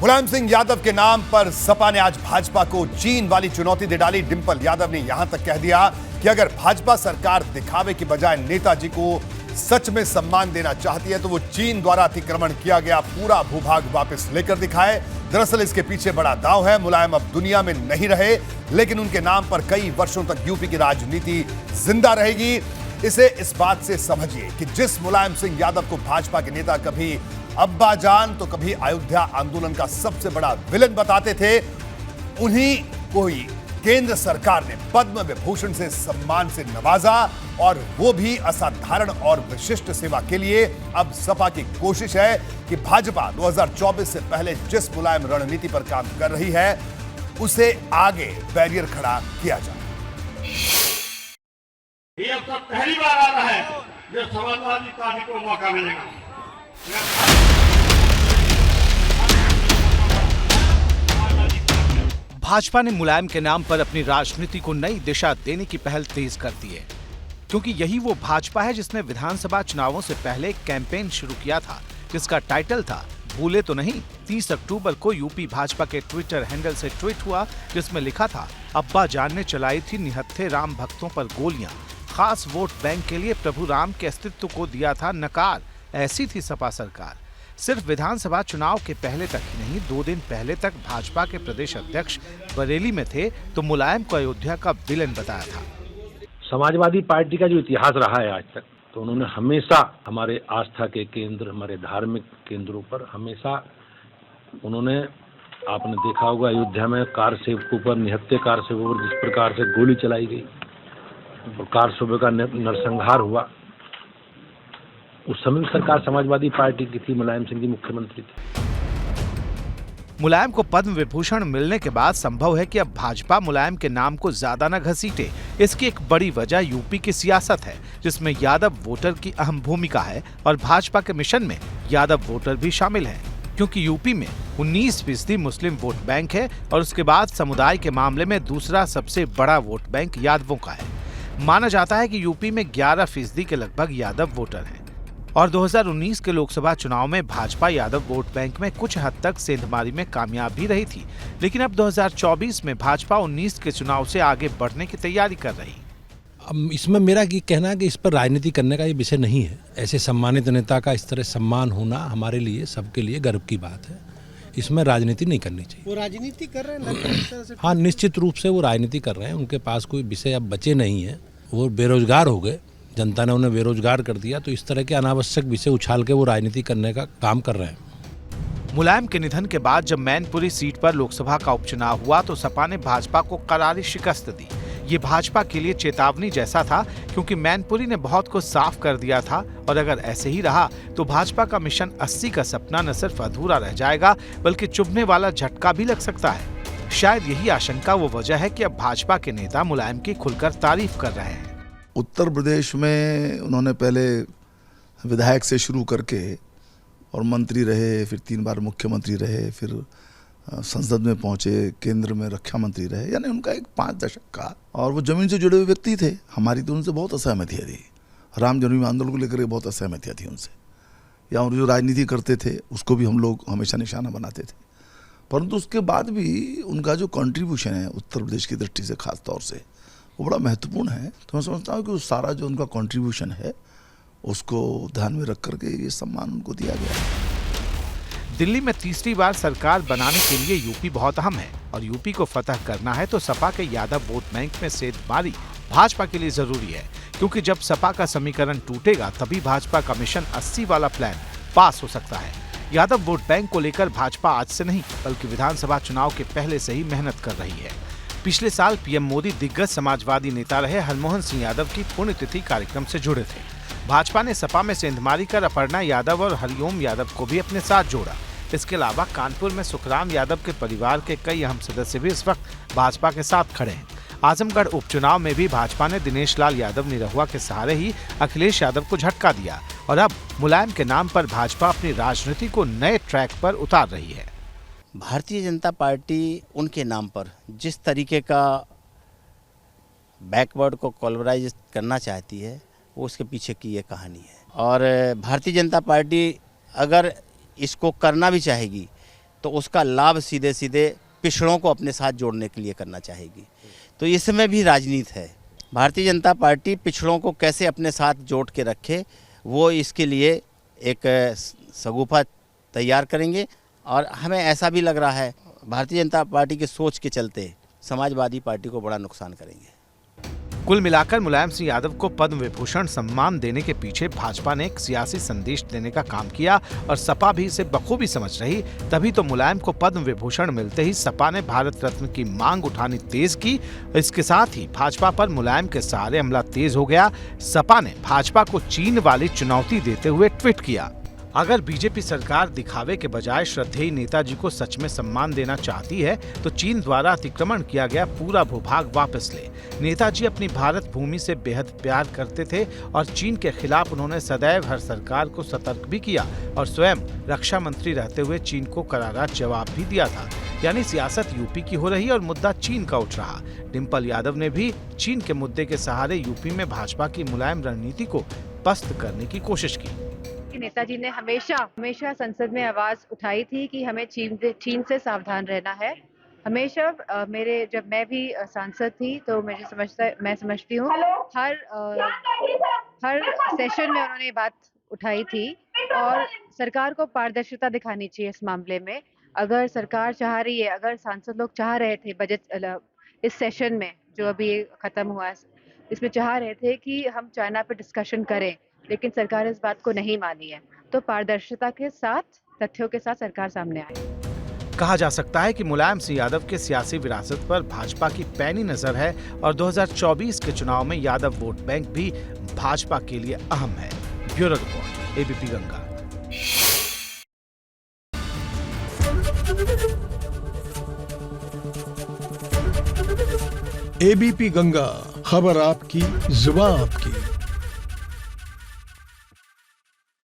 मुलायम सिंह यादव के नाम पर सपा ने आज भाजपा को चीन वाली चुनौती दे डाली। डिंपल यादव ने यहां तक कह दिया कि अगर भाजपा सरकार दिखावे की बजाय नेताजी को सच में सम्मान देना चाहती है तो वो चीन द्वारा अतिक्रमण किया गया पूरा भूभाग वापस लेकर दिखाए। दरअसल इसके पीछे बड़ा दांव है। मुलायम अब दुनिया में नहीं रहे, लेकिन उनके नाम पर कई वर्षों तक यूपी की राजनीति जिंदा रहेगी। इसे इस बात से समझिए कि जिस मुलायम सिंह यादव को भाजपा के नेता कभी अब्बा जान तो कभी अयोध्या आंदोलन का सबसे बड़ा विलन बताते थे, उन्हीं को ही केंद्र सरकार ने पद्म विभूषण से सम्मान से नवाजा, और वो भी असाधारण और विशिष्ट सेवा के लिए। अब सपा की कोशिश है कि भाजपा 2024 से पहले जिस मुलायम रणनीति पर काम कर रही है उसे आगे बैरियर खड़ा किया जाए। ये अब तक पहली बार आ रहा है जो समाजवादी पार्टी को मौका मिलेगा। भाजपा ने मुलायम के नाम पर अपनी राजनीति को नई दिशा देने की पहल तेज कर दी है, क्योंकि यही वो भाजपा है जिसने विधानसभा चुनावों से पहले एक कैंपेन शुरू किया था जिसका टाइटल था भूले तो नहीं। 30 अक्टूबर को यूपी भाजपा के ट्विटर हैंडल से ट्वीट हुआ जिसमें लिखा था, अब्बा जान ने चलाई थी निहत्थे राम भक्तों पर गोलियां, खास वोट बैंक के लिए प्रभु राम के अस्तित्व को दिया था नकार, ऐसी थी सपा सरकार। सिर्फ विधानसभा चुनाव के पहले तक ही नहीं, 2 दिन पहले तक भाजपा के प्रदेश अध्यक्ष बरेली में थे तो मुलायम को अयोध्या का विलन बताया था। समाजवादी पार्टी का जो इतिहास रहा है आज तक, तो उन्होंने हमेशा हमारे आस्था के केंद्र, हमारे धार्मिक केंद्रों पर हमेशा उन्होंने, आपने देखा होगा अयोध्या में कार सेवकों पर, निहत्थे कार सेवकों पर जिस प्रकार से गोली चलाई गई और कार सेवकों का नरसंहार हुआ, उस समय सरकार समाजवादी पार्टी की थी, मुलायम सिंह जी मुख्यमंत्री थे। मुलायम को पद्म विभूषण मिलने के बाद संभव है कि अब भाजपा मुलायम के नाम को ज्यादा न घसीटे। इसकी एक बड़ी वजह यूपी की सियासत है, जिसमें यादव वोटर की अहम भूमिका है और भाजपा के मिशन में यादव वोटर भी शामिल हैं, क्योंकि यूपी में 19% मुस्लिम वोट बैंक है और उसके बाद समुदाय के मामले में दूसरा सबसे बड़ा वोट बैंक यादवों का है। माना जाता है कि यूपी में 11% के लगभग यादव वोटर हैं और 2019 के लोकसभा चुनाव में भाजपा यादव वोट बैंक में कुछ हद तक सेंधमारी में कामयाब भी रही थी, लेकिन अब 2024 में भाजपा 19 के चुनाव से आगे बढ़ने की तैयारी कर रही। अब इसमें मेरा ये कहना है कि इस पर राजनीति करने का ये विषय नहीं है। ऐसे सम्मानित नेता का इस तरह सम्मान होना हमारे लिए, सबके लिए गर्व की बात है। इसमें राजनीति नहीं करनी चाहिए। वो राजनीति कर रहे हैं। हाँ, निश्चित रूप से वो राजनीति कर रहे हैं। उनके पास कोई विषय अब बचे नहीं है, वो बेरोजगार हो गए, जनता ने उन्हें बेरोजगार कर दिया, तो इस तरह के अनावश्यक विषय उछाल के वो राजनीति करने का काम कर रहे हैं। मुलायम के निधन के बाद जब मैनपुरी सीट पर लोकसभा का उपचुनाव हुआ तो सपा ने भाजपा को करारी शिकस्त दी। ये भाजपा के लिए चेतावनी जैसा था, क्योंकि मैनपुरी ने बहुत कुछ साफ कर दिया था और अगर ऐसे ही रहा तो भाजपा का मिशन 80 का सपना न सिर्फ अधूरा रह जाएगा बल्कि चुभने वाला झटका भी लग सकता है। शायद यही आशंका वो वजह है कि अब भाजपा के नेता मुलायम की खुलकर तारीफ कर रहे हैं। उत्तर प्रदेश में उन्होंने पहले विधायक से शुरू करके और मंत्री रहे, फिर 3 बार मुख्यमंत्री रहे, फिर संसद में पहुंचे, केंद्र में रक्षा मंत्री रहे, यानी उनका एक 5 दशक का, और वो जमीन से जुड़े हुए व्यक्ति थे। हमारी तो उनसे बहुत असहमतियाँ थी, राम जन्मभूमि आंदोलन को लेकर बहुत असहमतियाँ थी उनसे, या जो राजनीति करते थे उसको भी हम लोग हमेशा निशाना बनाते थे। परंतु उसके बाद भी उनका जो कंट्रीब्यूशन है उत्तर प्रदेश की दृष्टि से खास तौर से वो बड़ा महत्वपूर्ण है। तो मैं समझता हूँ कि उस सारा जो उनका कंट्रीब्यूशन है उसको ध्यान में रख करके ये सम्मान उनको दिया गया है। दिल्ली में तीसरी बार सरकार बनाने के लिए यूपी बहुत अहम है और यूपी को फतह करना है तो सपा के यादव वोट बैंक में सेंधमारी भाजपा के लिए जरूरी है, क्योंकि जब सपा का समीकरण टूटेगा तभी भाजपा का मिशन 80 वाला प्लान पास हो सकता है। यादव वोट बैंक को लेकर भाजपा आज से नहीं बल्कि विधानसभा चुनाव के पहले से ही मेहनत कर रही है। पिछले साल पीएम मोदी दिग्गज समाजवादी नेता रहे हरमोहन सिंह यादव की पुण्यतिथि कार्यक्रम से जुड़े थे। भाजपा ने सपा में सेंधमारी कर अपर्णा यादव और हरिओम यादव को भी अपने साथ जोड़ा। इसके अलावा कानपुर में सुखराम यादव के परिवार के कई अहम सदस्य भी इस वक्त भाजपा के साथ खड़े हैं। आजमगढ़ उपचुनाव में भी भाजपा ने दिनेश लाल यादव निरहुआ के सहारे ही अखिलेश यादव को झटका दिया और अब मुलायम के नाम पर भाजपा अपनी राजनीति को नए ट्रैक पर उतार रही है। भारतीय जनता पार्टी उनके नाम पर जिस तरीके का बैकवर्ड को कॉलराइज करना चाहती है वो उसके पीछे की ये कहानी है। और भारतीय जनता पार्टी अगर इसको करना भी चाहेगी तो उसका लाभ सीधे सीधे पिछड़ों को अपने साथ जोड़ने के लिए करना चाहेगी। तो इसमें भी राजनीति है। भारतीय जनता पार्टी पिछड़ों को कैसे अपने साथ जोड़ के रखे, वो इसके लिए एक सगुफा तैयार करेंगे। और हमें ऐसा भी लग रहा है भारतीय जनता पार्टी की सोच के चलते समाजवादी पार्टी को बड़ा नुकसान करेंगे। कुल मिलाकर मुलायम सिंह यादव को पद्म विभूषण सम्मान देने के पीछे भाजपा ने एक सियासी संदेश देने का काम किया और सपा भी इसे बखूबी समझ रही। तभी तो मुलायम को पद्म विभूषण मिलते ही सपा ने भारत रत्न की मांग उठानी तेज की। इसके साथ ही भाजपा पर मुलायम के सहारे हमला तेज हो गया। सपा ने भाजपा को चीन वाली चुनौती देते हुए ट्वीट किया, अगर बीजेपी सरकार दिखावे के बजाय श्रद्धेय नेताजी को सच में सम्मान देना चाहती है तो चीन द्वारा अतिक्रमण किया गया पूरा भूभाग वापस ले। नेताजी अपनी भारत भूमि से बेहद प्यार करते थे और चीन के खिलाफ उन्होंने सदैव हर सरकार को सतर्क भी किया और स्वयं रक्षा मंत्री रहते हुए चीन को करारा जवाब भी दिया था। यानी सियासत यूपी की हो रही और मुद्दा चीन का उठ रहा। डिम्पल यादव ने भी चीन के मुद्दे के सहारे यूपी में भाजपा की मुलायम रणनीति को पस्त करने की कोशिश की। नेताजी ने हमेशा संसद में आवाज उठाई थी कि हमें चीन से सावधान रहना है। हमेशा जब मैं भी सांसद थी तो मैं समझती हूँ हर सेशन में उन्होंने बात उठाई थी और सरकार को पारदर्शिता दिखानी चाहिए इस मामले में। अगर सरकार चाह रही है, अगर सांसद लोग चाह रहे थे बजट इस सेशन में जो अभी खत्म हुआ इसमें चाह रहे थे कि हम चाइना पे डिस्कशन करें, लेकिन सरकार इस बात को नहीं मानी है। तो पारदर्शिता के साथ, तथ्यों के साथ सरकार सामने आई। कहा जा सकता है कि मुलायम सिंह यादव के सियासी विरासत पर भाजपा की पैनी नजर है और 2024 के चुनाव में यादव वोट बैंक भी भाजपा के लिए अहम है। Bureau report, ABP Ganga. ABP Ganga, खबर आपकी, जुबान आपकी।